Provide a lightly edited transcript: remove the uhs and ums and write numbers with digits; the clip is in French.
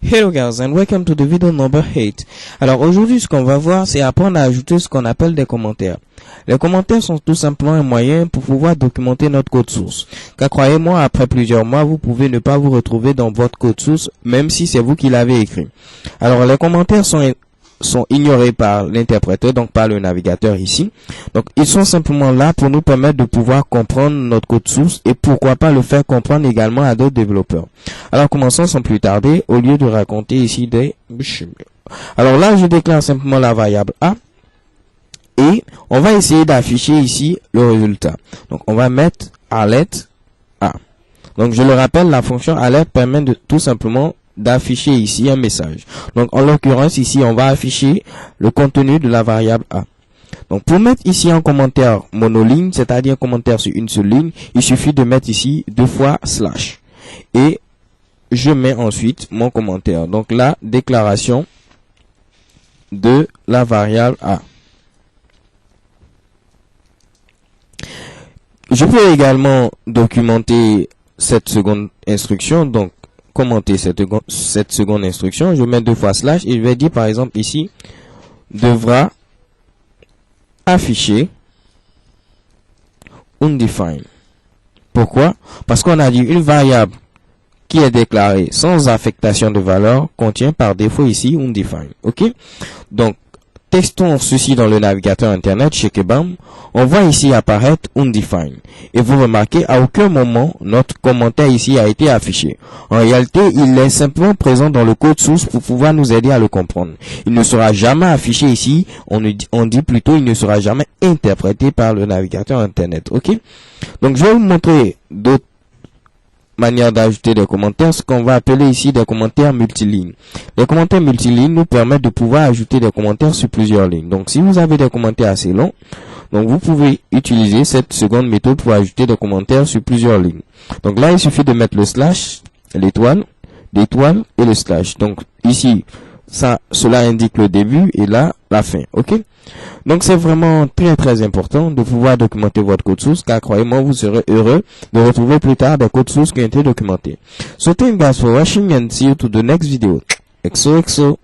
Hello guys and welcome to the video number 8. Alors aujourd'hui ce qu'on va voir c'est apprendre à ajouter ce qu'on appelle des commentaires. Les commentaires sont tout simplement un moyen pour pouvoir documenter notre code source. Car croyez-moi, après plusieurs mois, vous pouvez ne pas vous retrouver dans votre code source même si c'est vous qui l'avez écrit. Alors les commentaires sont ignorés par l'interpréteur, donc par le navigateur ici. Donc ils sont simplement là pour nous permettre de pouvoir comprendre notre code source et pourquoi pas le faire comprendre également à d'autres développeurs. Alors commençons sans plus tarder, au lieu de raconter ici des... Alors là je déclare simplement la variable A et on va essayer d'afficher ici le résultat. Donc on va mettre alert A. Donc je le rappelle, la fonction alert permet de tout simplement d'afficher ici un message. Donc en l'occurrence ici on va afficher le contenu de la variable A. Donc pour mettre ici un commentaire monoligne, c'est-à-dire un commentaire sur une seule ligne, il suffit de mettre ici 2 fois slash et je mets ensuite mon commentaire. Donc la déclaration de la variable A. Je peux également documenter cette seconde instruction, donc commenter cette seconde instruction. Je mets 2 fois slash et je vais dire par exemple ici devra afficher undefined. Pourquoi? Parce qu'on a dit une variable qui est déclarée sans affectation de valeur contient par défaut ici undefined. Ok? Donc testons ceci dans le navigateur internet chez Kebam. On voit ici apparaître undefined. Et vous remarquez, à aucun moment, notre commentaire ici a été affiché. En réalité, il est simplement présent dans le code source pour pouvoir nous aider à le comprendre. Il ne sera jamais affiché ici. On dit plutôt, il ne sera jamais interprété par le navigateur internet. Ok? Donc, je vais vous montrer d'autres manière d'ajouter des commentaires, ce qu'on va appeler ici des commentaires multilignes. Les commentaires multilignes nous permettent de pouvoir ajouter des commentaires sur plusieurs lignes. Donc si vous avez des commentaires assez longs, donc vous pouvez utiliser cette seconde méthode pour ajouter des commentaires sur plusieurs lignes. Donc là il suffit de mettre le slash, l'étoile et le slash. Donc ici cela indique le début et là la fin. Ok? Donc c'est vraiment très important de pouvoir documenter votre code source, car croyez-moi, vous serez heureux de retrouver plus tard des codes sources qui ont été documentés. So thank you guys for watching and see you to the next video. XOXO.